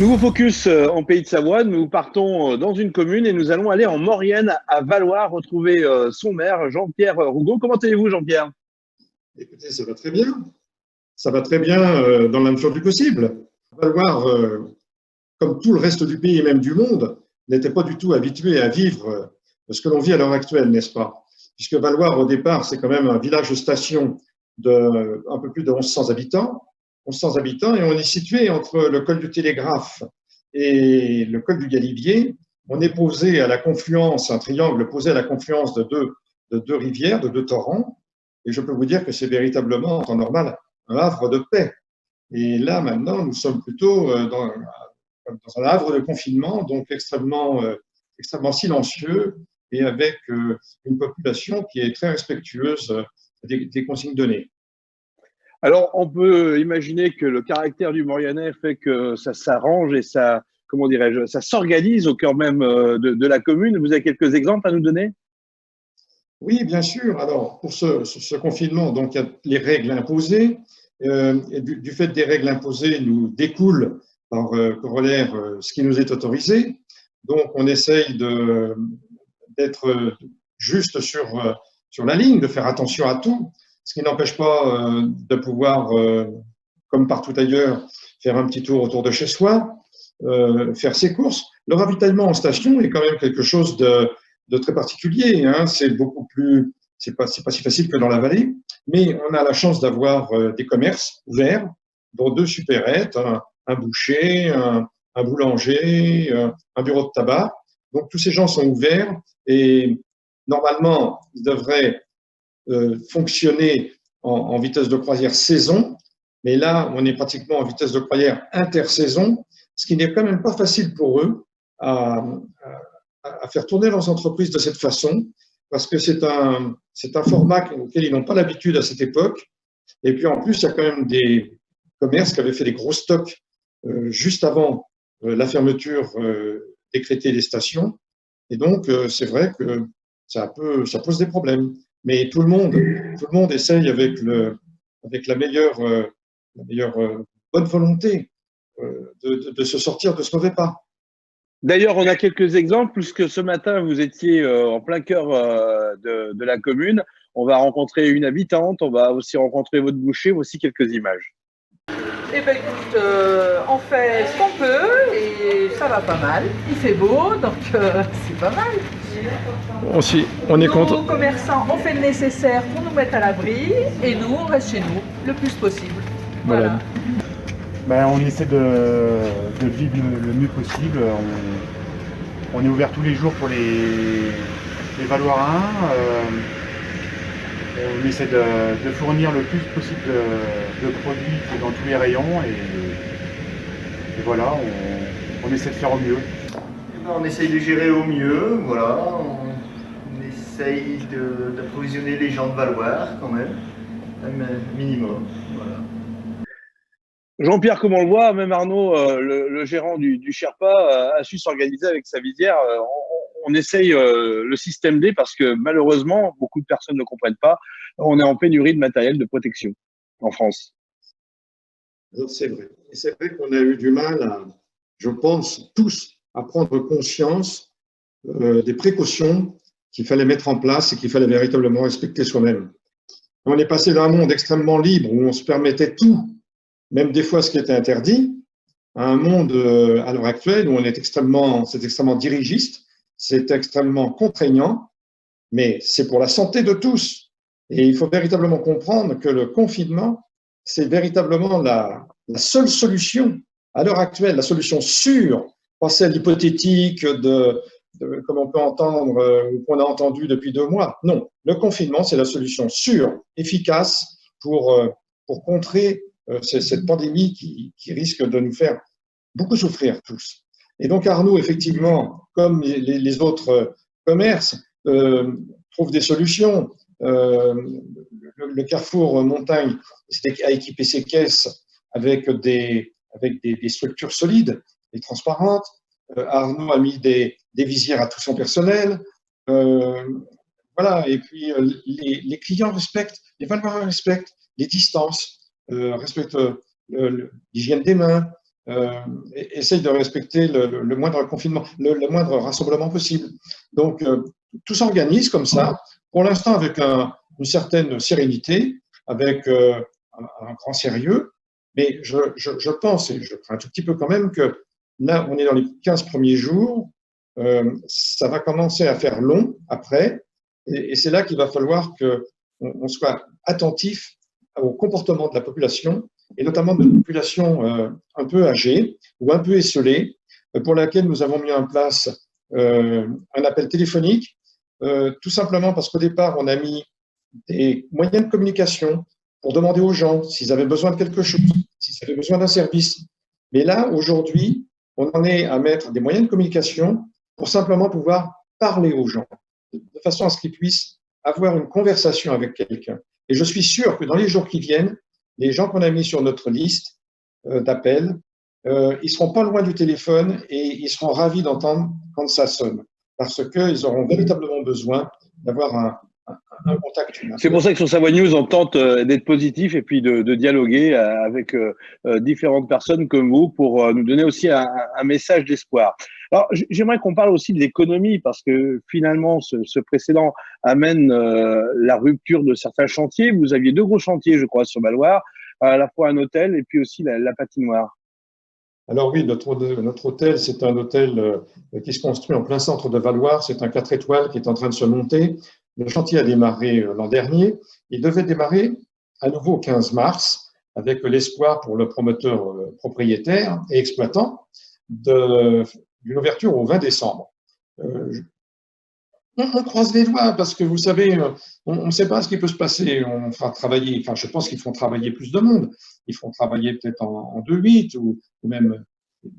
Nouveau focus en Pays de Savoie. Nous partons dans une commune et nous allons aller en Maurienne, à Valois, retrouver son maire, Jean-Pierre Rougon. Comment allez-vous, Jean-Pierre? Écoutez, ça va très bien. Ça va très bien dans la mesure du possible. Valoir, comme tout le reste du pays et même du monde, n'était pas du tout habitué à vivre ce que l'on vit à l'heure actuelle, n'est-ce pas? Puisque Valoir, au départ, c'est quand même un village-station de un peu plus de 1100 habitants. 1100 habitants, et on est situé entre le col du Télégraphe et le col du Galibier. On est posé à la confluence, un triangle posé à la confluence de deux rivières, de deux torrents. Et je peux vous dire que c'est véritablement, en temps normal, un havre de paix. Et là, maintenant, nous sommes plutôt dans un havre de confinement, donc extrêmement silencieux et avec une population qui est très respectueuse des consignes données. Alors, on peut imaginer que le caractère du Mauriennais fait que ça s'arrange et ça, comment dirais-je, ça s'organise au cœur même de la commune. Vous avez quelques exemples à nous donner? Oui, bien sûr. Alors, pour ce confinement, donc, il y a les règles imposées. Et du fait des règles imposées, nous découle par corollaire ce qui nous est autorisé. Donc, on essaye d'être juste sur la ligne, de faire attention à tout, ce qui n'empêche pas de pouvoir, comme partout ailleurs, faire un petit tour autour de chez soi, faire ses courses. Le ravitaillement en station est quand même quelque chose de très particulier, hein. C'est beaucoup plus, c'est pas si facile que dans la vallée, mais on a la chance d'avoir des commerces ouverts, dont deux supérettes, un boucher, un boulanger, un bureau de tabac. Donc tous ces gens sont ouverts et normalement ils devraient fonctionner en vitesse de croisière saison, mais là on est pratiquement en vitesse de croisière intersaison, ce qui n'est quand même pas facile pour eux à faire tourner leurs entreprises de cette façon, parce que c'est un format auquel ils n'ont pas l'habitude à cette époque. Et puis en plus, il y a quand même des commerces qui avaient fait des gros stocks juste avant la fermeture décrétée des stations. Et donc, c'est vrai que ça pose des problèmes. Mais tout le monde essaye avec la meilleure bonne volonté de se sortir de ce mauvais pas. D'ailleurs, on a quelques exemples, puisque ce matin, vous étiez en plein cœur de la commune. On va rencontrer une habitante, on va aussi rencontrer votre boucher. Voici quelques images. Eh ben écoute, on fait ce qu'on peut et ça va pas mal. Il fait beau, donc c'est pas mal. On est Nous, content. commerçants, on fait le nécessaire pour nous mettre à l'abri et nous, on reste chez nous le plus possible. Voilà. Ben, on essaie de vivre le mieux possible. On est ouvert tous les jours pour les Valoirins. On essaie de fournir le plus possible de produits dans tous les rayons et voilà, on essaie de faire au mieux. On essaye de gérer au mieux, voilà. On essaye d'approvisionner les gens de Valoir quand même, un minimum. Voilà. Jean-Pierre, comme on le voit, même Arnaud, le gérant du Sherpa, a su s'organiser avec sa visière. On essaye le système D parce que malheureusement, beaucoup de personnes ne comprennent pas. On est en pénurie de matériel de protection en France. C'est vrai. Et c'est vrai qu'on a eu du mal, je pense, tous, à prendre conscience des précautions qu'il fallait mettre en place et qu'il fallait véritablement respecter soi-même. On est passé d'un monde extrêmement libre où on se permettait tout, même des fois ce qui était interdit, à un monde à l'heure actuelle où c'est extrêmement dirigiste, c'est extrêmement contraignant, mais c'est pour la santé de tous. Et il faut véritablement comprendre que le confinement, c'est véritablement la seule solution à l'heure actuelle, la solution sûre, pas celle hypothétique comme on peut entendre ou qu'on a entendu depuis 2 mois. Non, le confinement, c'est la solution sûre, efficace pour contrer cette pandémie qui risque de nous faire beaucoup souffrir tous. Et donc Arnaud, effectivement, comme les autres commerces, trouve des solutions. Le Carrefour Montagne a équipé ses caisses avec des structures solides et transparentes. Arnaud a mis des visières à tout son personnel. Voilà. Et puis les clients respectent, les valeurs respectent les distances, respectent l'hygiène des mains. essaye de respecter le moindre confinement, le moindre rassemblement possible. Donc, tout s'organise comme ça, pour l'instant avec une certaine sérénité, avec un grand sérieux, mais je pense, et je crains un tout petit peu quand même, que là, on est dans les 15 premiers jours, ça va commencer à faire long après, et c'est là qu'il va falloir qu'on soit attentif au comportement de la population, et notamment de la population un peu âgée ou un peu esseulée, pour laquelle nous avons mis en place un appel téléphonique, tout simplement parce qu'au départ, on a mis des moyens de communication pour demander aux gens s'ils avaient besoin de quelque chose, s'ils avaient besoin d'un service. Mais là, aujourd'hui, on en est à mettre des moyens de communication pour simplement pouvoir parler aux gens, de façon à ce qu'ils puissent avoir une conversation avec quelqu'un. Et je suis sûr que dans les jours qui viennent, les gens qu'on a mis sur notre liste d'appels, ils seront pas loin du téléphone et ils seront ravis d'entendre quand ça sonne, parce qu'ils auront véritablement besoin d'avoir un contact humain. C'est pour ça que sur Savoie News, on tente d'être positif et puis de dialoguer avec différentes personnes comme vous pour nous donner aussi un message d'espoir. Alors, j'aimerais qu'on parle aussi de l'économie parce que finalement, ce précédent amène la rupture de certains chantiers. Vous aviez 2 gros chantiers, je crois, sur Valloire, à la fois un hôtel et puis aussi la patinoire. Alors oui, notre hôtel, c'est un hôtel qui se construit en plein centre de Valloire. C'est un 4 étoiles qui est en train de se monter. Le chantier a démarré l'an dernier. Il devait démarrer à nouveau au 15 mars, avec l'espoir pour le promoteur propriétaire et exploitant d'une ouverture au 20 décembre. On croise les doigts parce que vous savez, on ne sait pas ce qui peut se passer. On fera travailler, enfin, je pense qu'ils feront travailler plus de monde. Ils feront travailler peut-être en 2-8 ou même. Mais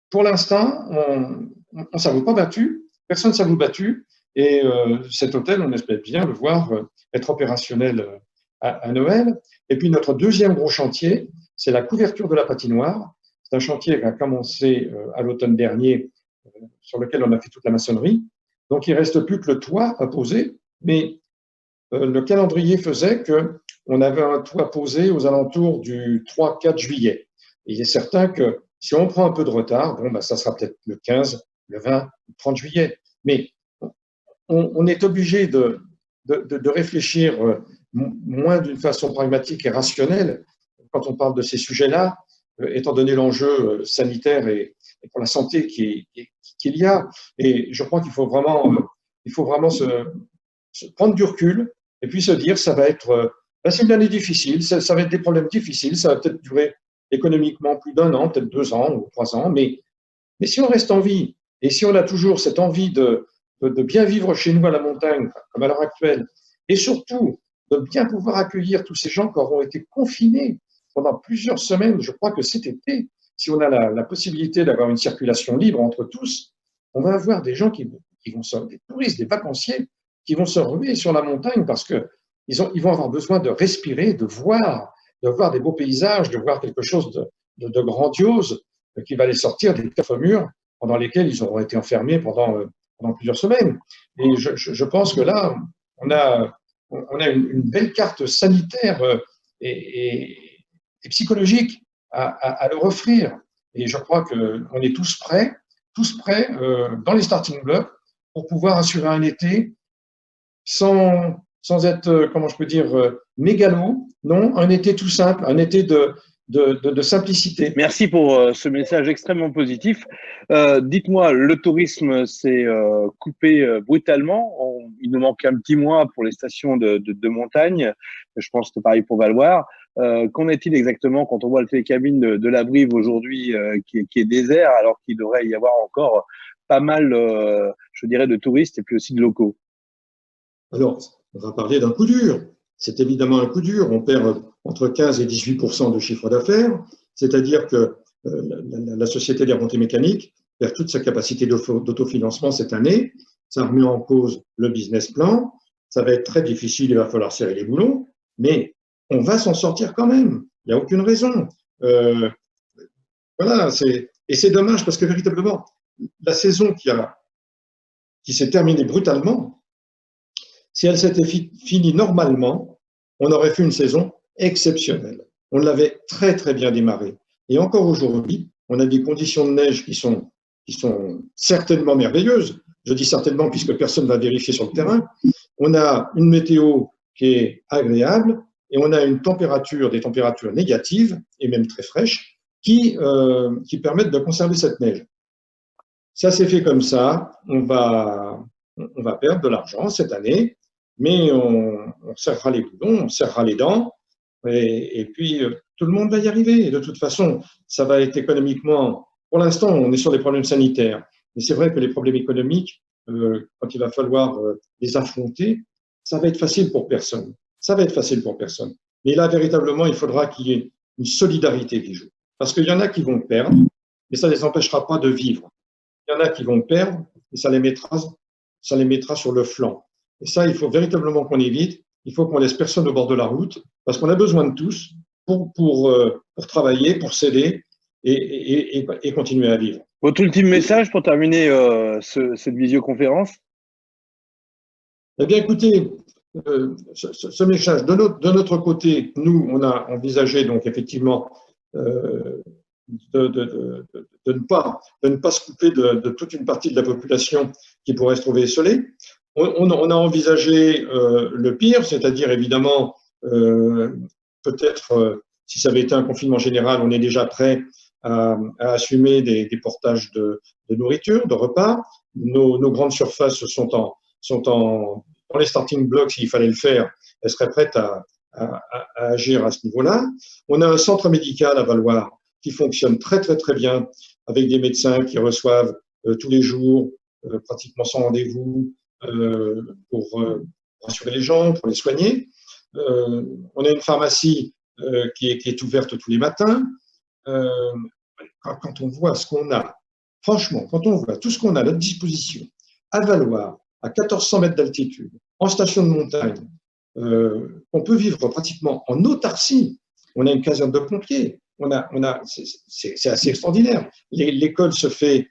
pour l'instant, on ne s'avoue pas battu. Personne ne s'avoue battu. Et cet hôtel, on espère bien le voir être opérationnel à Noël. Et puis notre deuxième gros chantier, c'est la couverture de la patinoire. C'est un chantier qui a commencé à l'automne dernier, sur lequel on a fait toute la maçonnerie. Donc, il ne reste plus que le toit à poser, mais le calendrier faisait qu'on avait un toit posé aux alentours du 3-4 juillet. Et il est certain que si on prend un peu de retard, bon, ben, ça sera peut-être le 15, le 20, le 30 juillet. Mais on est obligé de réfléchir moins d'une façon pragmatique et rationnelle quand on parle de ces sujets-là, étant donné l'enjeu sanitaire et pour la santé qu'il y a. Et je crois qu'il faut vraiment se prendre du recul et puis se dire ça va être c'est une année difficile, ça va être des problèmes difficiles, ça va peut-être durer économiquement plus d'1 an, peut-être 2 ans ou 3 ans, mais si on reste en vie et si on a toujours cette envie de bien vivre chez nous à la montagne, comme à l'heure actuelle, et surtout de bien pouvoir accueillir tous ces gens qui auront été confinés pendant plusieurs semaines, je crois que cet été, si on a la possibilité d'avoir une circulation libre entre tous, on va avoir des gens des touristes, des vacanciers, qui vont se ruer sur la montagne parce qu'ils vont avoir besoin de respirer, de voir des beaux paysages, de voir quelque chose de grandiose qui va les sortir des 4 murs pendant lesquels ils auront été enfermés pendant plusieurs semaines. Et je pense que là, on a une belle carte sanitaire et psychologique à leur offrir. Et je crois qu'on est tous prêts dans les starting blocks pour pouvoir assurer un été sans être, comment je peux dire, mégalo. Non, un été tout simple, un été de simplicité. Merci pour ce message extrêmement positif. Dites-moi, le tourisme s'est coupé brutalement. Il nous manque un petit mois pour les stations de montagne. Je pense que c'est pareil pour Valloire. Qu'en est-il exactement quand on voit le télécabine de la Brive aujourd'hui qui est désert alors qu'il devrait y avoir encore pas mal, je dirais, de touristes et puis aussi de locaux? Alors, on va parler d'un coup dur. C'est évidemment un coup dur. On perd entre 15 et 18% de chiffre d'affaires, c'est-à-dire que la Société des remontées mécaniques perd toute sa capacité d'autofinancement cette année. Ça remet en cause le business plan. Ça va être très difficile, il va falloir serrer les boulons, mais on va s'en sortir quand même. Il n'y a aucune raison. Voilà, et c'est dommage parce que véritablement, la saison qui s'est terminée brutalement, si elle s'était finie normalement, on aurait fait une saison exceptionnelle. On l'avait très, très bien démarré. Et encore aujourd'hui, on a des conditions de neige qui sont certainement merveilleuses. Je dis certainement puisque personne ne va vérifier sur le terrain. On a une météo qui est agréable et on a des températures négatives et même très fraîches qui permettent de conserver cette neige. Ça s'est fait comme ça. On va perdre de l'argent cette année, mais on serrera les boulons, on serrera les dents et puis tout le monde va y arriver. Et de toute façon, ça va être économiquement. Pour l'instant, on est sur des problèmes sanitaires, mais c'est vrai que les problèmes économiques, quand il va falloir les affronter, ça va être facile pour personne. Ça va être facile pour personne. Mais là, véritablement, il faudra qu'il y ait une solidarité qui joue. Parce qu'il y en a qui vont perdre, mais ça ne les empêchera pas de vivre. Il y en a qui vont perdre, et ça les mettra sur le flanc. Et ça, il faut véritablement qu'on évite. Il faut qu'on laisse personne au bord de la route, parce qu'on a besoin de tous pour travailler, pour s'aider et continuer à vivre. Votre ultime message pour terminer cette visioconférence? Eh bien, écoutez, ce message, de notre côté, nous, on a envisagé donc effectivement de ne pas se couper de toute une partie de la population qui pourrait se trouver esselée. On a envisagé le pire, c'est-à-dire évidemment, peut-être, si ça avait été un confinement général, on est déjà prêt à assumer des portages de nourriture, de repas. Nos grandes surfaces sont dans les starting blocks, s'il fallait le faire, elles seraient prêtes à agir à ce niveau-là. On a un centre médical à Valloires qui fonctionne très, très, très bien, avec des médecins qui reçoivent tous les jours, pratiquement sans rendez-vous, pour rassurer les gens, pour les soigner. On a une pharmacie qui est ouverte tous les matins. Quand on voit ce qu'on a, franchement, quand on voit tout ce qu'on a à notre disposition, à Valloires, à 1400 mètres d'altitude, en station de montagne, on peut vivre pratiquement en autarcie. On a une caserne de pompiers. C'est assez extraordinaire. L'école se fait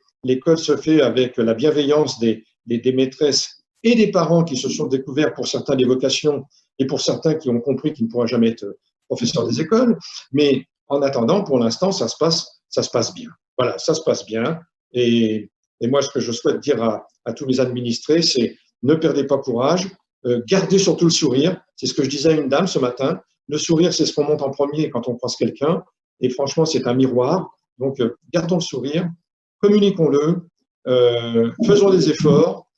avec la bienveillance des maîtresses et des parents qui se sont découverts pour certains des vocations et pour certains qui ont compris qu'ils ne pourront jamais être professeurs des écoles. Mais en attendant, pour l'instant, ça se passe bien. Voilà, ça se passe bien. Et moi, ce que je souhaite dire à tous mes administrés, c'est ne perdez pas courage, gardez surtout le sourire. C'est ce que je disais à une dame ce matin. Le sourire, c'est ce qu'on monte en premier quand on croise quelqu'un. Et franchement, c'est un miroir. Donc, gardons le sourire, communiquons-le, faisons des efforts,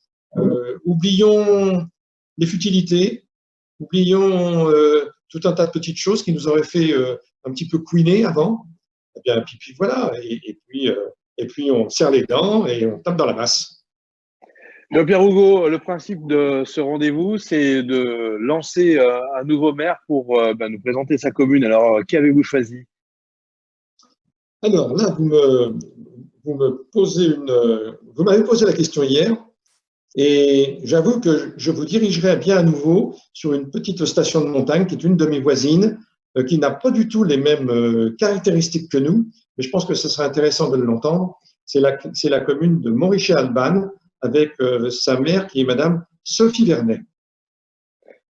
oublions les futilités, oublions tout un tas de petites choses qui nous auraient fait un petit peu couiner avant. Et bien, puis voilà. Et puis, on serre les dents et on tape dans la masse. Jean-Pierre Rougaud, le principe de ce rendez-vous, c'est de lancer un nouveau maire pour nous présenter sa commune. Alors, qui avez-vous choisi? Alors là, vous m'avez posé la question hier et j'avoue que je vous dirigerai bien à nouveau sur une petite station de montagne qui est une de mes voisines, qui n'a pas du tout les mêmes caractéristiques que nous, mais je pense que ce serait intéressant de l'entendre. C'est la commune de Montrichet-Albanne avec sa maire qui est Madame Sophie Vernet.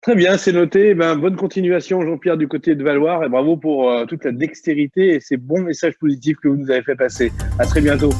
Très bien, c'est noté. Bonne continuation, Jean-Pierre, du côté de Valloires, et bravo pour toute la dextérité et ces bons messages positifs que vous nous avez fait passer. À très bientôt.